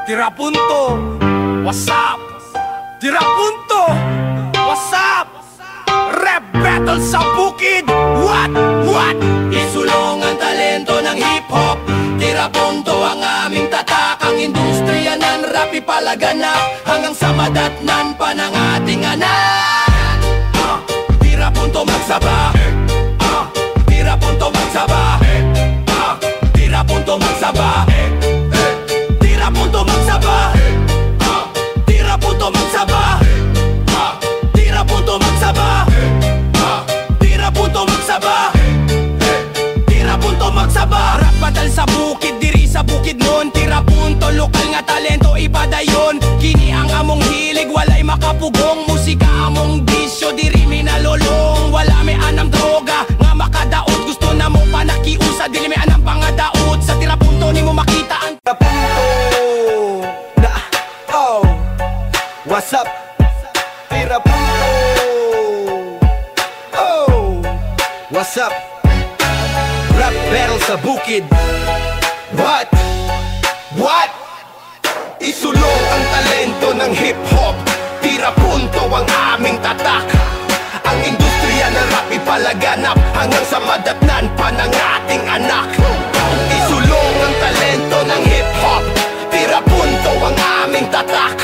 Tirapunto, what's up? Tirapunto, what's up? Rap battle sa bukid, what? Isulong ang talento ng hip-hop. Tirapunto ang aming tatak. Ang industriya ng rap ipalaganap hanggang sa madatnan pa ng ating anak. Tirapunto magsaba, tirapunto magsaba, tirapunto magsaba, tirapunto magsaba, tirapunto magsaba, tirapunto magsaba, tirapunto magsaba, tirapunto magsaba. Rap battle sa bukid, diri sa bukid nun. Tirapunto, lokal nga talento, iba dayon. Kini ang among hilig, walay makapugong. Musika among bisyo, diri mi nalolong. Wala mi anam droga, nga makadaot. Gusto na mo pa nakiusa, dili mi anam pangadaot. Sa tirapunto ni mo makita ang tirapunto na, oh, what's up? Tirapunto, oh, what's up? Rap battle sa bukid, what? Isulong ang talento ng hip-hop. Tirapunto ang aming tatak. Ang industriya ng rap ipalaganap hanggang sa madatnan pa ng ating anak. Isulong ang talento ng hip-hop. Tirapunto ang aming tatak.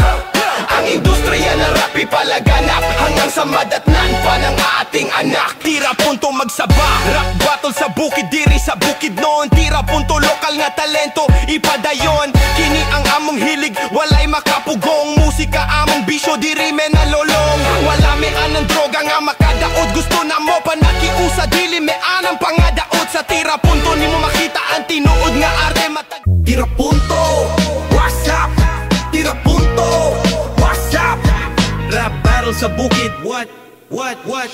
Ang industriya ng rap ipalaganap hanggang sa madatnan pa ng ating anak. Tirapunto magsaba, rap battle sa bukid, diri sa bukid noon. Tirapunto, lokal nga talento, ipadayon. Kini ang among hilig, walay makapugong. Musika among bisyo, diri me nalolong. Wala me anang droga nga makadaot. Gusto na mo pa nakiusa, dili me anang pangadaot. Sa tirapunto ni mo makita ang tinuod nga arte matag. Tirapunto, what's up? Tirapunto, what's up? Rap battle sa bukid, what?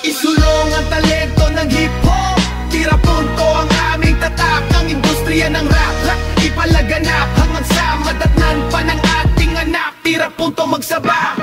Isulong ang talento ng hip-hop. Tirapunto ang aming tatak. Ang industriya ng rap ipalaganap hanggang sa madatnan pa ng ating anak. Tirapunto magsaba.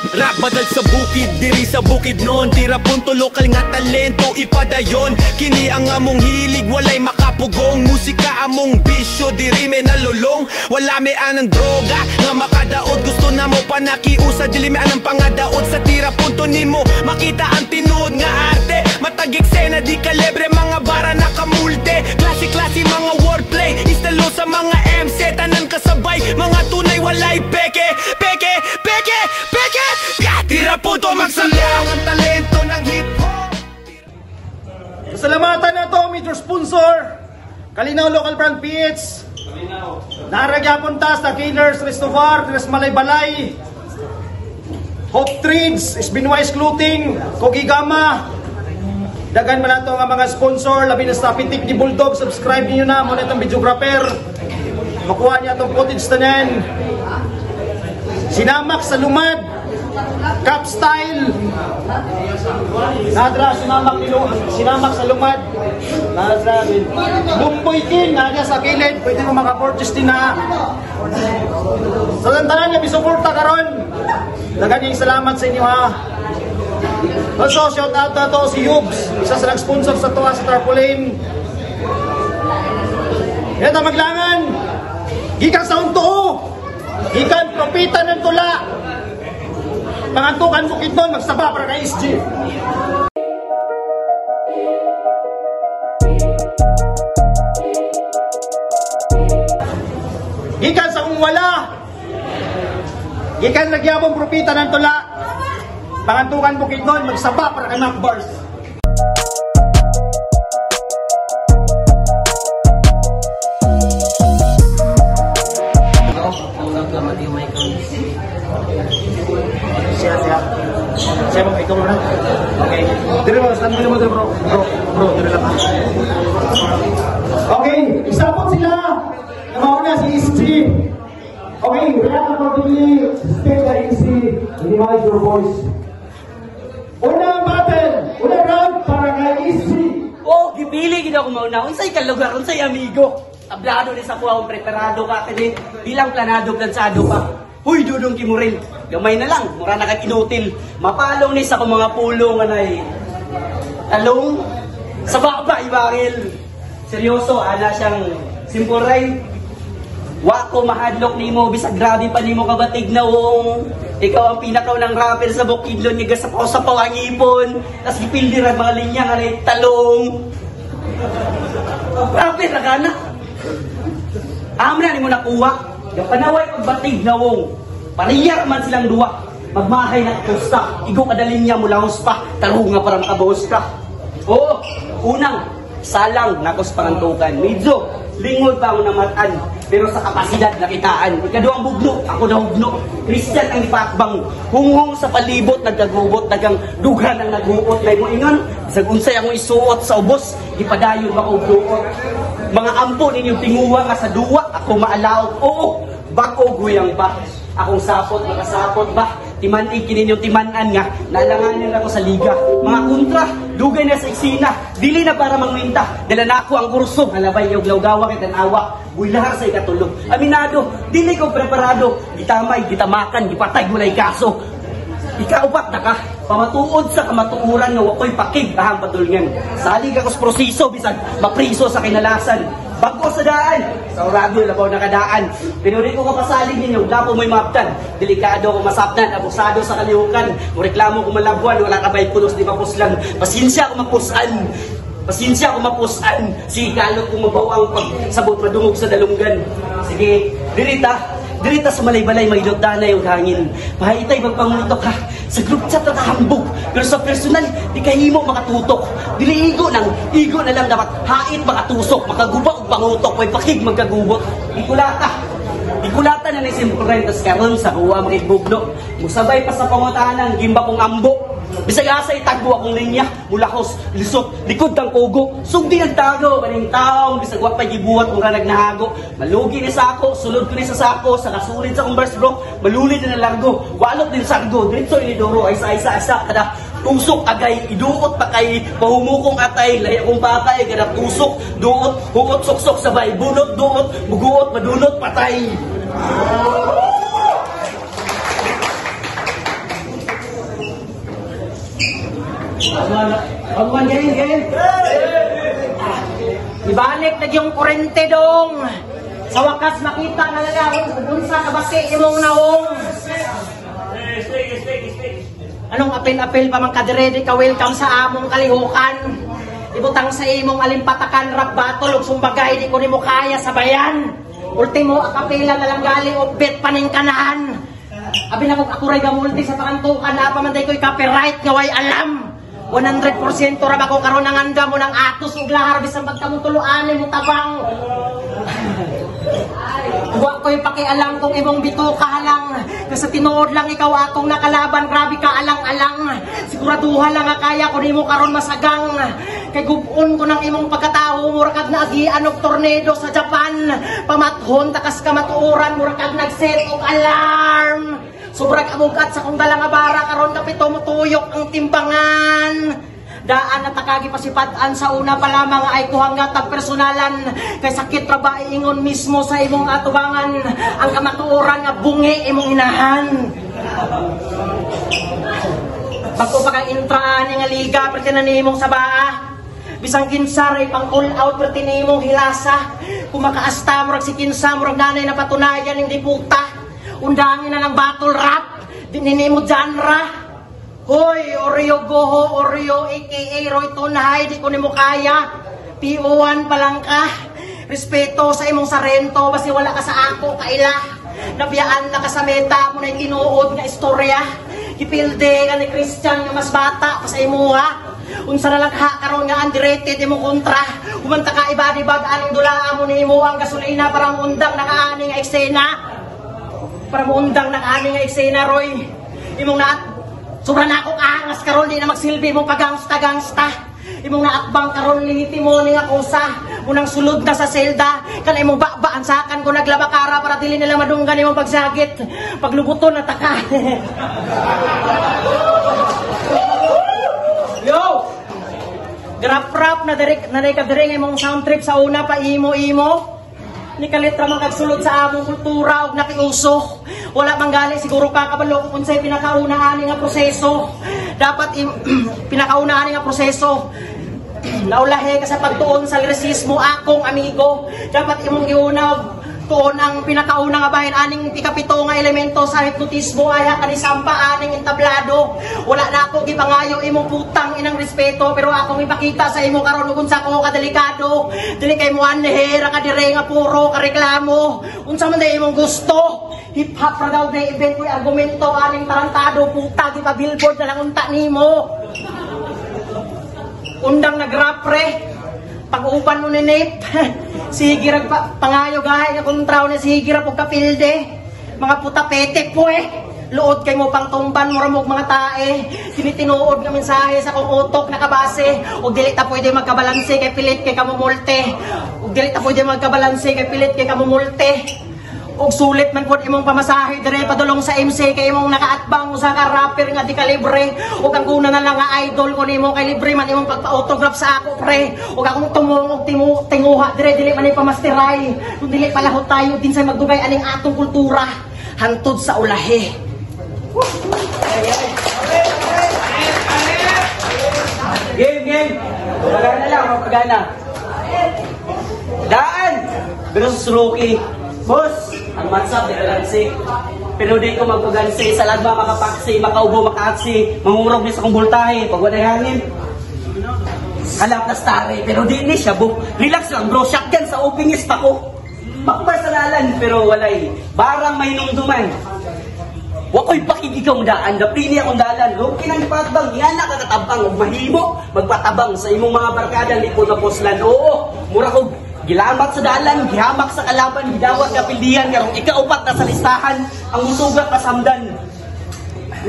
Rap battle sa bukid, diri sa bukid noon. Tirapunto, lokal nga talento, ipadayon. Kini ang among hilig, walay makapugong. Musika among bisyo, diri me nalulong. Wala me anang droga nga makadaot. Gusto na mo pa nakiusa, dili me anang pangadaot. Sa tirapunto nimo makita ang tinuod nga arte. Matagik sena, di kalebre, mga bara nakamulte. Klase-klase mga wordplay, istalo sa mga MC. Tanan kasabay, mga tunay, walay peke. Tirapunto magsalang ang talento ng hip-hop. Salamatan na to, major sponsor Kalinaw Local Brand PH. Naragyapon ta sa Killers, Restovar, Tres Malay-Balay, Hope Trades, Spinwise Clothing, Kogi Gama. Dagan man nato nga mga sponsor, labi na sa Pitik ni Bulldog. Subscribe niyo na, muna itong videographer. Makuha niya itong footage tanan. Sinamak sa Lumad, Cap Style, nadra sinamak sa Lumad, nadra Bumboy King, nadra sa kilid, pwede mo maka-purchase din na. Sa tantanan niya, bisuporta karon. Dagan yung salamat sa inyo ha. Also, shout out na to si Hubs, isa sa nag-sponsor sa tuwa sa Tarpaulin. Yan ang maglangan, gikan sa unto, gikan propita ng tula. Pangantukan bukid doon, magsaba para kay SG. Gikan sa kung wala, gikan nagyabong propita ng tula. Pangantukan bukid doon, magsaba para kay Mac Bars. Siya mo, ikaw muna. Okay. Diri mo, stand mo naman bro. Bro, diri lang. Okay, isapot sila. Namauna si SG. Okay, wala na probably stay the easy. Minimize your voice. Unang battle, unang round para kay SG. Oh, gipili gid ako mauna. Unsay ka lugar, unsay amigo. Tablado ni sa kuha kung preparado ka kani bilang planado plansado ka. Huy, Dudong Kimuril, gamay na lang, mura na kag inutil. Mapalong ni sa kong mga pulong anay. Talong sa baba ibangil. Seryoso, ana siyang simpuray. Wa ko mahadlok nimo bisag grabe pa nimo kabatig nawong. Ikaw ang pinakaw ng rapper sa Bukidnon nga sa pawangipon. Tas gipildi ra mga linya nga talong. Rapper ra kana. Amra nimo nakuha. Yung panaway pagbatig nawong. Pariyar man silang duwa. Magmahay na kapusta. Igo kadalinya mula huspa. Tarunga para makabawas ka. Oo, unang salang nakos pangantukan. Medyo lingod pa ako namatan. Pero sa kapasidad nakitaan. Ikaduang bugno, ako na hugno. Christian ang ipakbang. Hunghong sa palibot, nagkagubot, nagang dughan ang naghuot. May mo ingon, sa unsay akong isuot sa ubos, ipadayon ba ko duot. Mga ampo ninyong tinguwa nga sa duwa, ako maalaw. Oo, bako guyang ba? Akong sapot, makasapot ba? Timanig kininyong timanan nga, nalanganin ako sa liga. Mga kontra, dugay na sa eksina, dili na para mangminta. Dala na ako ang kurso, halabay yung lawgawa kay tanawa, builahar sa ikatulog. Aminado, dili ko preparado, gitamay, gitamakan, gipatay, gulay kaso. Ikaupat na ka, pamatuod sa kamatuuran nga wakoy pakig ahang padulngan. Salig ako sa proseso, bisag mapriso sa kinalasan. Bago sa daan, sa radio labaw nakadaan. Pero di ko kapasalig ninyo, lapo mo'y maptan. Delikado ko masaptan, abusado sa kalihukan. Kung reklamo ko malabuan, wala ka ba'y pulos di mapuslan. Pasensya ko mapusan. Pasensya ko mapusan. Sige, kalot kong mabawang pagsabot madungog sa dalunggan. Sige, dirita sa malay-balay may danay o hangin. Pahitay magpangutok ha. Sa group chat na kahambog. Pero sa personal, di kahimo makatutok. Dili igo na lang dapat hait makatusok. Makaguba o pangutok. May pakig magkagubot. Ikulata na na isimpurren. Tas karon sa kuwa makigbugno. Musabay pa sa pangutanan. Gimba kong ambo. Bisag asa itagbo akong linya, mulakos, lisot, likod ng kugo. Sugdi ang tago, maning taong, bisag wapay gibuhat kung ranag nahago. Malugi ni sako, sulod ko ni sa sako, sa kasulid sa kumbars bro, malulid na largo, walot din sargo, dito inidoro, ay sa kada tusok agay, iduot pa kay, mahumukong atay, laya kong patay, kada tusok, duot, hukot, sok-sok sabay, bunot, duot, buguot, madunot, patay. Pagwan ganyan. Ibalik na yung kurente dong. Sa wakas makita na lalawin dun sa kabasi imong nawong. Anong apel-apel pa man kadiredi ka welcome sa among kalihukan. Ibutang sa imong alimpatakan rap battle ug sumbagay di ko nimo kaya sa bayan. Ultimo akapela na lang gali og bet paning kanahan. Abi na kog ako ray gamulti sa pakantukan na pa man day koy copyright nga way alam. 100% ra ba ko karon ng anda mo ng atos ug lahar bisan pagkamong tuluanin mo tabang. Wa ko'y pakialam kung imong bituka lang. Kasi tinuod lang ikaw akong nakalaban. Grabe ka alang-alang. Siguraduha lang nga kaya ko nimo karon masagang. Kay gubon ko ng imong pagkatao. Murakag na agian og tornado sa Japan. Pamathon takas kamatuoran. Murakag nag-set og alarm. Sobrang amugat sa kong dalang abara. Karon kapito mo tuyok ang timbangan. Daan at takagi pasipatan sa una pa lamang ay kuhanggat ang personalan. Kay sakit ra ba ingon mismo sa imong atubangan. Ang kamatuoran nga bungi imong inahan. Bago pa kang intraan nga liga pertinanimong sa baa. Bisang kinsa ray pang call out pertinimong hilasa. Kung makaasta murag si kinsa murag nanay na patunayan hindi puta. Undangin na ng battle rap. Dininimo genre. Hoy, Oreo Goho, Oreo aka Roy Tunay, di ko nimo kaya. PO1 pa lang ka. Respeto sa imong sarento, basi wala ka sa ako, kaila. Nabiyaan na ka sa meta mo na tinuod nga istorya. Kipilde ka ni Christian nga mas bata pa sa imo ha. Unsa na lang ha karon nga undirected imong kontra. Humanta ka ibadibag aning dulaan mo nimo ang gasolina para undang nakaani nga eksena. Para mo undang nakaani nga eksena, Roy. Imong naat sobra na akong angas karon di na magsilbi mong pagangsta-gangsta. Imong naakbang karon lingiti mo ning akusa. Unang sulod na sa selda. Kana imong bakbaan sakan ko naglabakara para dili nila madunggan imong pagsagit. Paglubuton na taka. Yo! Grap-rap na direk na kadire imong sound trip sa una pa imo. Ni kalitra man kagsulod sa among kultura og nakiuso. Wala man gali siguro kakabalo kung unsay pinakauna ani nga proseso. Dapat pinakauna ani nga proseso. Naulahe ka sa pagtuon sa resismo akong amigo. Dapat imong iuna Tuon ang pinakauna nga bahin aning ikapito nga elemento sa hipnotismo ay kanisampa aning entablado. Wala na ako gipangayo imong putang inang respeto pero akong ipakita sa imo karon kung sa ko kadelikado. Dili kay mo anhera ka dire nga puro ka reklamo. Unsa man day imong gusto? Hip hop ra daw na event ko'y argumento aning tarantado puta di pa billboard na lang unta nimo. Undang nagrapre. Pag-upan mo ni Nate, sige rag pangayo gahay nga kontraw ni sige ra pug kapilde. Mga puta pete po Luod kay mo pang tumban mo ramog mga tae. Tinitinuod nga mensahe sa kong utok nakabase. Ug dili ta pwede magkabalanse kay pilit kay kamumulte. Ug dili ta pwede magkabalanse kay pilit kay kamumulte. Og sulit man pod imong pamasahe dire padulong sa MC kay imong nakaatbang usa ka rapper nga di kalibre ug ang kuna na lang nga idol ko nimo kay libre man imong pagpa-autograph sa ako pre ug akong tumong tinguha dire dili man ipamasteray kun dili palahot tayo din sa magdugay aning atong kultura hantod sa ulahe. Game. Pagana lang, pagana. Daan versus Rookie. Boss, ang matsap di kagansi. Pero di ko magpagansi sa lagba makapaksi, makaubo, makaatsi, mamumurog ni sa kong bultahe, pag waday hangin. Halap na stare, pero di ni siya, relax lang bro, shotgun sa openings pa ko. Makbar sa lalan, pero walay. Barang may numduman. Wako'y pakig ikaw daan, dapri niya akong dalan. Rookie nang ipatabang, yan na kakatabang, mahimo, magpatabang sa imong mga barkada, liko na poslan. Oo, mura ko. Gilamat sa dalan, gihamak sa kalaban, gidawat kapildihan, karong ikaupat na sa listahan, ang musugat pasamdan.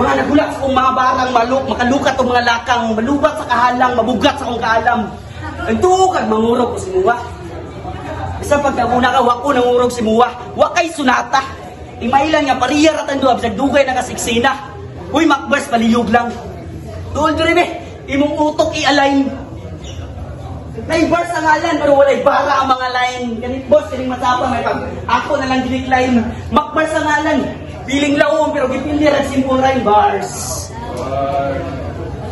Mga nagulat sa kong mga barang, makalukat o mga lakang, malubat sa kahalang, mabugat sa kong kaalam. Ang tuukag, mangurog ko si Muwa. Isang pagkakuna ka, wako nangurog si Muwa, wakay sunata. Imailan nga, pariyar at ang duwab, dugay na kasiksina. Uy, makbars, paliyog lang. Doon rin imong utok i-align. May bars ang alan, pero walay bara ang mga line. Ganit boss, kining matapang, may pag ako na lang dinikline. Makbars ang alan, piling laom, pero gipindir at simple rhyme bars.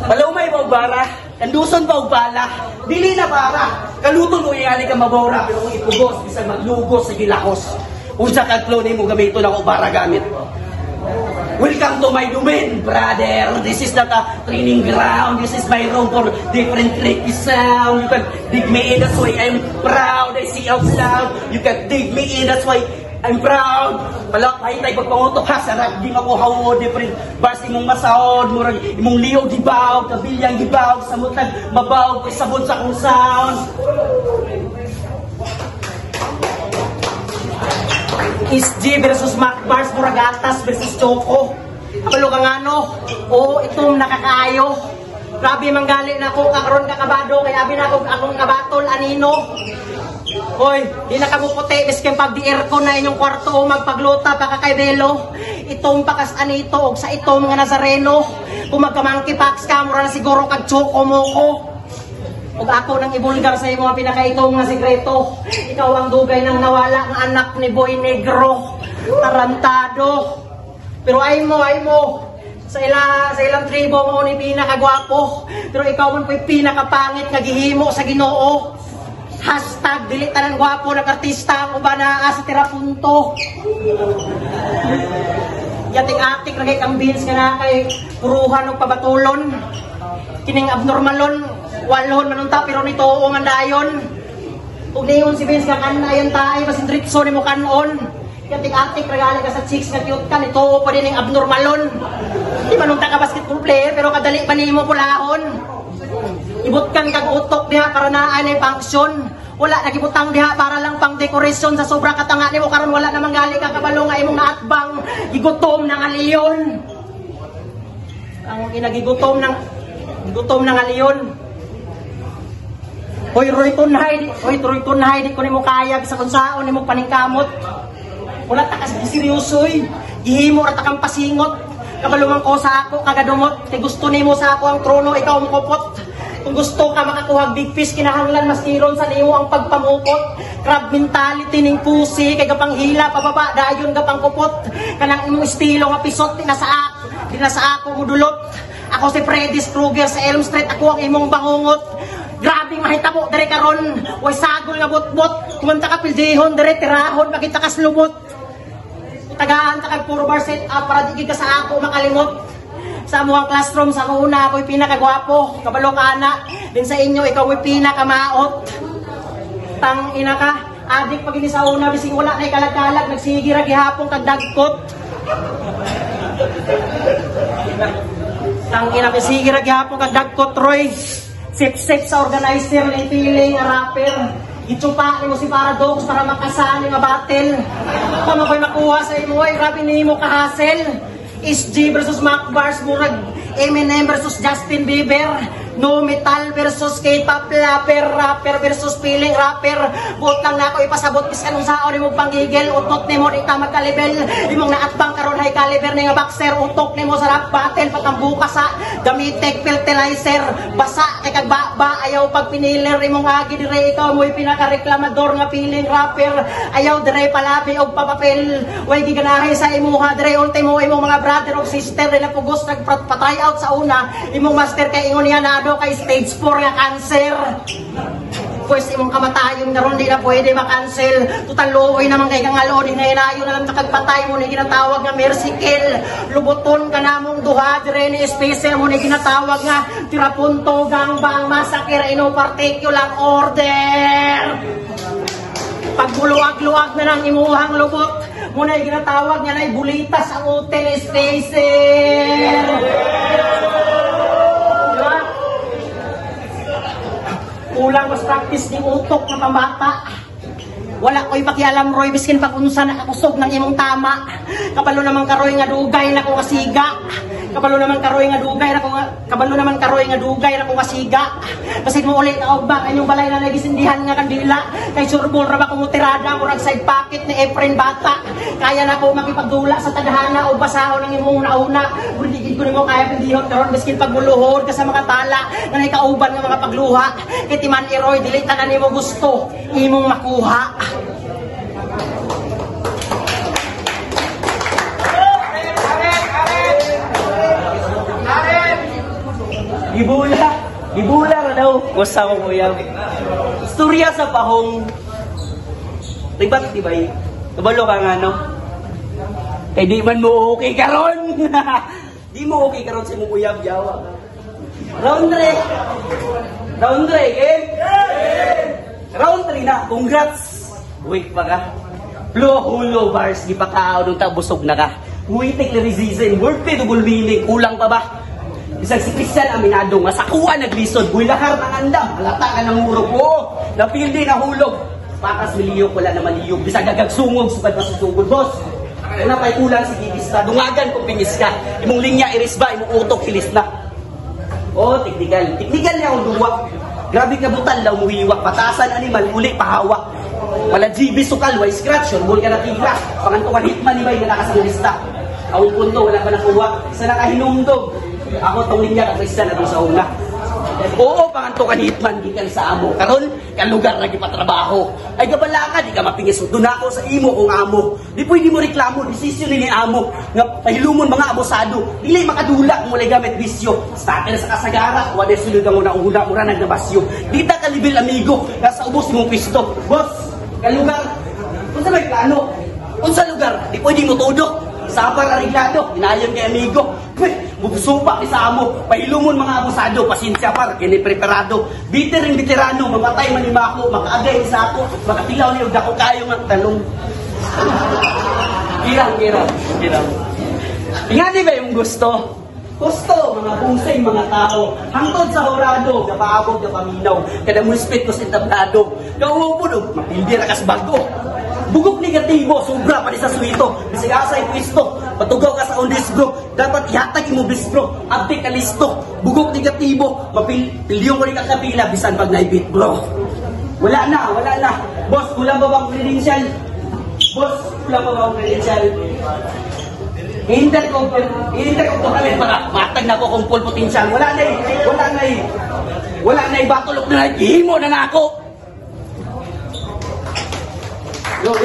Palaw may bara, kanduson pa og bala, dili na bara. Kaluton mo iali ka mabora, pero kung ipugos, bisan maglugos sa gilakos. Unsa ka clone mo gamiton ako bara gamit. Welcome to my domain, brother. This is not a training ground. This is my room for different tricky sound. You can dig me in, that's why I'm proud. I see out loud. You can dig me in, that's why I'm proud. Palak, ay tayo pagpangutok ha. Sarap, di makuhaw different bars imong masahod. Murag imong liyaw gibaw, kabilyang gibaw, samutag mabaw, kay sabon sa kong sound. SG versus Macbars, Muragatas versus Choco. Kapalo kang ano, o itong nakakaayo. Grabe manggali na ko, kakaroon kakabado, kaya abi na akong kabatol, anino. Hoy, di na kamuputi, miskin pag di aircon na inyong kwarto, magpagluta pa kay Belo. Itong pakas anito, og sa itong mga Nazareno. Kung magkamangki paks ka, mura na siguro kag Choco mo ko. Ug ako nang ibulgar sa imo mga pinakaitong nga sekreto. Ikaw ang dugay nang nawala ng anak ni Boy Negro. Tarantado. Pero ay mo. Sa ilang tribo mo ni pinakagwapo. Pero ikaw man po'y pinakapangit nga gihimo sa Ginoo. Hashtag dili tanan gwapo ng artista ang ubanaa sa tirapunto. Yating-atik lagi kang beans nga na kay puruhan o pabatulon. Kining abnormalon. Walhon manunta pero nito o nga dayon. Ug niyon si Vince nga kanayon tayo basin dritso ni mo kanon. Yating-atik regali ka sa chicks nga cute ka nito o pa din yung abnormalon. Di manunta ka basketball player pero kadali pa nimo pulahon. Ibutkan kag utok diha para naa na function. Wala nagibutang diha para lang pang dekorasyon sa sobra katanga nimo karon wala namang gali ka kabalo nga imong naatbang gigutom ng aliyon. Ang inagigutom ng aliyon. Hoy Roy Tunhay, di ko nimo kayag sa kunsaon nimo paningkamot. Wala ta kasi seryosoy. Gihimo ra ta kang pasingot. Kabalumang ko sa ako kagadumot. Kay gusto nimo sa ako ang trono, ikaw ang kupot. Kung gusto ka makakuha big fish kinahanglan mas kiron sa nimo ang pagpamukot. Crab mentality ning pusi kay gapanghila pababa dayon gapang kupot. Kanang imong estilo nga pisot di na sa ako mudulot. Ako si Freddy Krueger sa Elm Street, ako ang imong bangungot. Grabing mahitabo dire karon. Way sagol nga bot-bot. Kumanta ka pildihon dire tirahon makita ka slumot. Tagaan ta kag puro bar set up para di ka sa ako makalimot. Sa amuang classroom sa una ako'y pinakagwapo. Kabalo ka ana. Din sa inyo ikaw ay pinakamaot. Tang ina ka. Adik pag ini sa una bising wala kay kalag-kalag nagsigi ra gihapon kag dagkot. Tang ina bisigi ra gihapon kag dagkot Roy. Sip-sip sa organizer ng feeling rapper. Itsupa ni mo si Paradox para makasan nga battle. Paano ko'y makuha sa imo ay grabe ni mo kahasel. SG versus Mac Bars murag Eminem versus Justin Bieber. No metal versus K-pop rapper versus feeling rapper. Buot lang na ako ipasabot bis kanong saon ni mo panggigil. Utot ni mo di ta magkalibel. Imong naatbang karon high caliber ni nga boxer. Utok ni mo sa rap battle pagkambuka sa gamitek fertilizer. Basa kay kag ba ayaw pag piniler imong agi dire ikaw mo'y pinakareklamador nga feeling rapper. Ayaw dire palabi og papapel. Way giganahay sa imuha dire ultimo imong mga brother o sister na pugos nagpatry out sa una. Imong master kay ingon niya na kay stage 4 nga cancer. Pues imong kamatayon karon di na pwede ma-cancel. Total luoy naman kay kangalo di na inayo na lang nakagpatay mo ni ginatawag nga mercy kill. Lubuton ka namong duha dire ni special mo ni ginatawag nga tirapunto gangbang massacre no particular order. Pagluwag-luwag na ng imuhang lubot mo na ginatawag nga na bulitas ang hotel spacer. Kulang mas practice ni utok ng pambata. Wala ko'y pakialam Roy biskin pag-unsa na kakusog ng imong tama. Kabalo naman karoy nga dugay na ko kasiga. Kabalo naman karoy nga dugay na ko kabalo naman karoy nga dugay na ko kasiga. Basit mo ulit og ba kanyong balay na nagisindihan nga kandila. Kay surbol ra ba kung tirada murag side pocket ni Efren bata. Kaya na ko makipagdula sa tadhana o basahon ng imong nauna. Buligid ko nimo kaya pindihon karon biskin pagbuluhod ka sa mga tala nga nakauban nga mga pagluha. Kay timan Roy dili tanan nimo gusto imong makuha. Gibula ra daw gusto mo kuya. Istorya sa pahong ribat tibay. Kabalo ka nga no. Kay di man mo okay karon. Di mo okay karon sa imong uyab Jawa. Round 3. Round 3 game. Round 3 na. Congrats. Wait pa ka. Blue Hulo bars di pa kao nung tabusog na ka. Waiting na season. Word double meaning. Kulang pa ba? Isang si Christian Aminado, masakuha naglisod, builahar ng andam, halata ka ng murog mo, napildi na hulog. Pakas miliyok, wala na maliyog, bisa gagagsungog, sugad pa susugod, boss. Kaya pa'y kulang si Gibista, dungagan kung pingis ka, imong linya iris ba, imong utok hilis na. Oh, teknikal. Teknikal niya akong duwa. Grabe ka butal lang umuhiwak, patasan animal, muli pahawak. Wala GB sukal, way scratch, yun, muli ka na tigla. Pangantukan hitman ni Bay, nalakas ang lista. Awang punto, wala pa nakuha, isa nakahinumdog. Ako tong linya ka Christian atong sa una. Oo, panganto ka hitman di ka sa amo. Karon, kalugar lagi pa trabaho. Ay gabala ka, di ka mapingis. Doon ako sa imo kung amo. Di pwede mo reklamo, desisyon ni amo. Nga pahilumon mga abosado. Dili makadula kung mulay gamit bisyo. Starter sa kasagara, wala sulod ang una-una, mura nagnabasyo. Di ta kalibil amigo, nasa ubos mong pisto. Boss, kalugar, kung sa may plano, kung sa lugar, di pwede mo tudok. Sapar arigado, inayon kay amigo. Bubusumpa ni sa amo, pahilumon mga abusado, pasensya par, kinipreparado. Bitter ring veterano, mamatay manimako, makaagay sa ako, makatilaw niyo dako kayo ng talong. Girang. Ingani ba yung gusto? Gusto, mga busay, mga tao. Hangtod sa horado, napaabog na paminaw. Kada mo respect ko sa entablado. Kauwaw po no, mapildi na kas bago. Bugok negatibo, sobra pa rin sa suwito. Bisig asay pwisto, patugaw ka sa undis bro. Dapat ihatag imo bis bro, abdi ka listo. Bugok negatibo, mapildiyon ko rin kakapila, bisan pag naibit bro. Wala na. Boss, kulang ba bang credential? Hinter ko to kami para matag na ko kung full potential. Wala na batulok na himo na nako. Yo.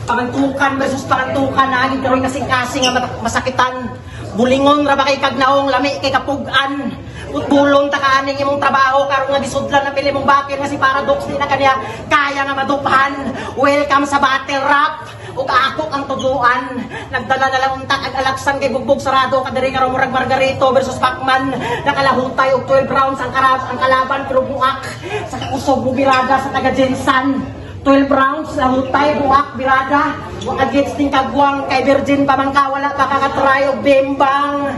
Pangantukan versus pangantukan naging karoy kasing-kasing nga masakitan. Bulingon ra ba kay kagnaong lami kay kapugan. Utbulong ta kaaning imong trabaho karon nga gisudlan na pili mong bakil nga si Paradox di na kaniya kaya nga madupahan. Welcome sa battle rap. Ug ako ang tuduan. Nagdala na lang untak ag alaksan kay bugbog sarado kadiri karon murag Margarito versus Pacman. Nakalahutay og 12 rounds ang kalaban pero buak sa usog mo birada sa taga Jensan. 12 rounds, lahutay, buak, birada. Wa against ting kagwang kay Virgin pa man ka wala pa kakatry og bimbang.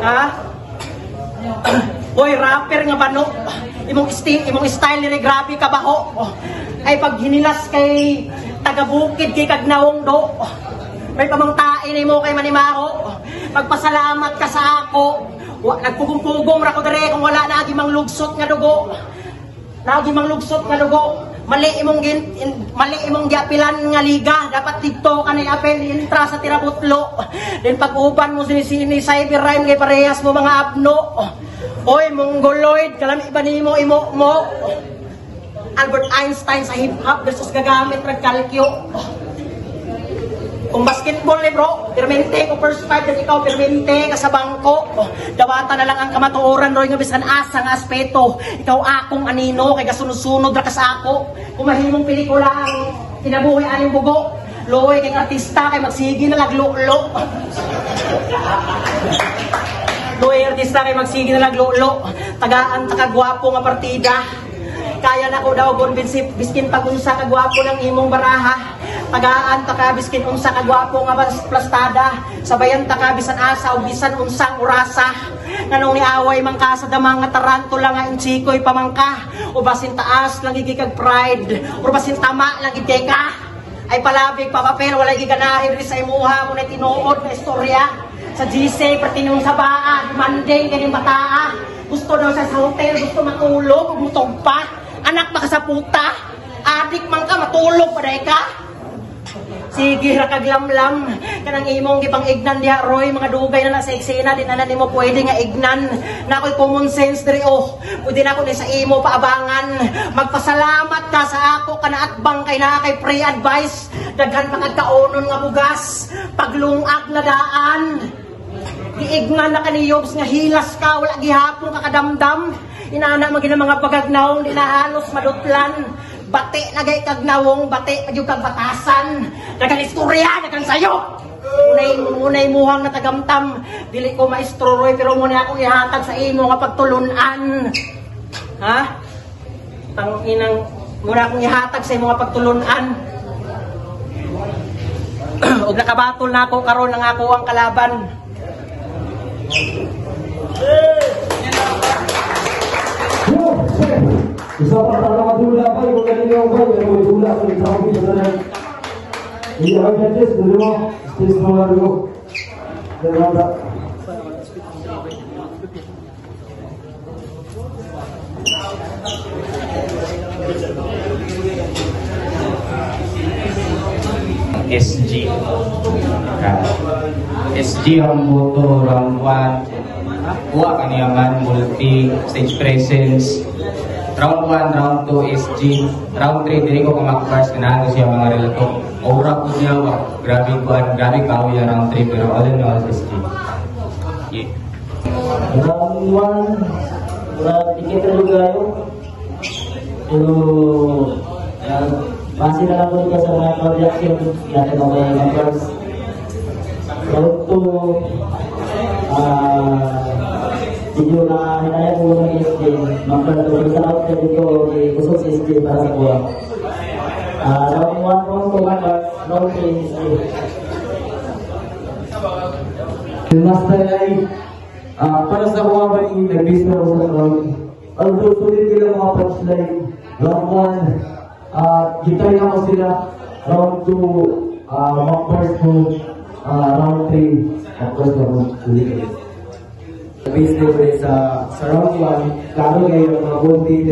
Ha? Hoy, rapper nga bano. Imong style ni grabe ka ba ho? Ay pag hinilas kay taga-bukid kay kagnawong do. May pamangtain nimo kay Manimaho. Magpasalamat ka sa ako. Nagpugong-pugong ra ko dire kung wala na agi manglugsot nga dugo. Nagi manglugsot nga dugo. Mali imong giapilan nga liga. Dapat dito ka na apel intra sa tirabutlo. Then pag-uban mo sinisini cyber rhyme kay parehas mo mga abno. Oy, mongoloid, kalami ba nimo imo mo? Albert Einstein sa hip-hop versus gagamit ng kalkyo. Kung basketball ni bro, permente ko first five, dan ikaw permente ka sa bangko. Dawata na lang ang kamatuoran, Roy, nga bisan asa nga aspeto. Ikaw akong anino, kay kasunod-sunod ra ka sa ako. Kung mahimong pelikula ang kinabuhi aning bugo, loy kay artista, kay magsigi na laglo-lo. Loy artista, kay magsigi na laglo-lo. Tagaan takagwapo nga partida. Kaya na ko daw convince biskin pag unsa ka gwapo ng imong baraha. Tagaan ta ka biskin unsa ka gwapo nga plastada. Sabayan ta ka bisan asa o bisan unsang orasa. Nanong ni away man ka sa damang nga tarantula nga insikoy pamangka. O basin taas lang gigikag pride. O basin tama lang gigay ka. Ay palabig pa papel wala giganahin ri sa imuha mo na tinuod na istorya. Sa GC pertinong sa baa, Monday ganing bataa. Gusto daw sa hotel, gusto matulog, butog pa. Anak baka sa puta, adik man ka, matulog pa dahi ka. Sige, rakaglamlam. Kanang imong gipang ignan diha, Roy, mga dugay na nasa eksena, di na nimo pwede nga ignan. Na ako'y common sense diri, oh. Pwede na ako ni sa imo paabangan. Magpasalamat ka sa ako, kanaatbang kay na kay pre-advice. Daghan pagkaunon nga bugas, paglungag na daan. Giignan na kaniyobs nga hilas ka, wala gihapon ka kadamdam. Inana magina mga pagagnaong di na halos madutlan. Bate na gay kagnawong, bate pa yung kagbatasan. Nagang istorya, nagang sayo. Munay muhang na tagamtam. Dili ko maestro Roy, pero muna akong ihatag sa imo nga pagtulunan. Ha? Tanginang, muna akong ihatag sa imo nga pagtulunan. Og nakabatol na ako karon ng ako ang kalaban. Isa pa talaga dula pa yung kanina ko yung dula sa isang video na iya ka judges dulu stage nomor 2 dan SG SG ang boto round 1 kuha kaniyaman multi stage presence. Round 1, round 2, SG. Round 3, dili ko kamakbars, kanahan ko siya mga relato. Aura ko niya, grabe kawi yung round 3, pero all in all, SG. Yeah. round 1 dikit na lugayo pero base na lang ko sa mga reaction natin ako yung numbers. Round 2 video na hinayang ko ng SG magpapalagay sa round 3 dito kusog sa SG para sa kuha. Round 1, round 2 numbers, round 3 SG. Master ay para sa mga bali nag-base na ako sa round. Although sulit nila mga punchline round 1 gitay na ako sila round 2 makbars ko round 3 makbars ko ulit. Base level sa round 1, klaro kayo yung mga goalty,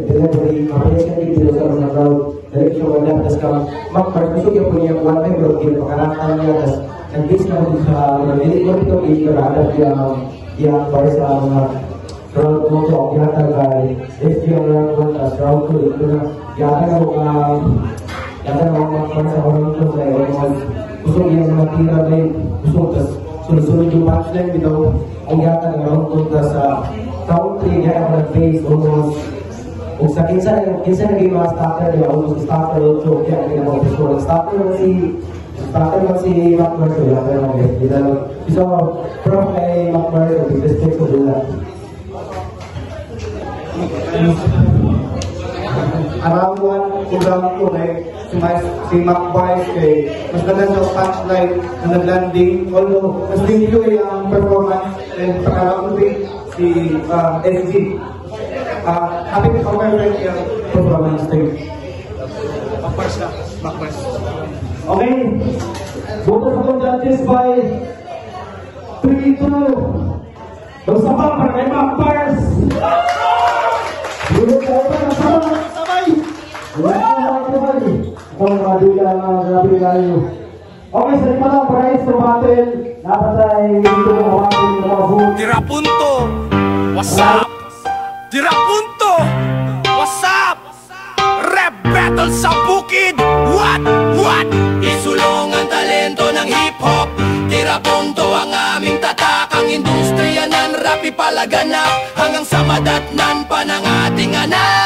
delivery, mapalis dito sa mga round, direction mo lang, tapos ka mag-part, gusto yung punya one time road, pagkarakan niya, tapos nag-base na ako sa mga delivery ito, ikarada yung para sa mga round 2 ko, yata kay SG ang round 1, tapos round 2, ito na, yata na mag-part sa round 2, kaya gusto yung mga tira na yun, gusto, tapos sunod-sunod yung punchline bitaw ang yata ng round 2 na sa round 3 niya ako nag-face almost kung sa kinsa naging mga starter niya almost starter o choke kaya ang ginagawa ko starter man si McMurray so yan pero so from kay McMurray with respect to Dula Around 1 to round 2 kay si McBrice kay mas ganda sa punchline na nag-landing although mas limpyo ang performance and pagka-round 3 si SG happy to cover yung performance tayo McBrice okay vote sa mga judges by 3-2 basta pa para kay McBrice Dulu tayo pa na sabay! Kung makadila ang grabe kayo. Okay, sa lima lang, price to battle. Dapat ay dito na hawakin yung mga vote. Tira punto, what's up? Tira punto, what's up? Rap battle sa bukid, what? Isulong ang talento ng hip-hop. Tira punto ang aming tatak. Ang industriya ng rap ipalaganap hanggang sa madatnan pa ng ating anak.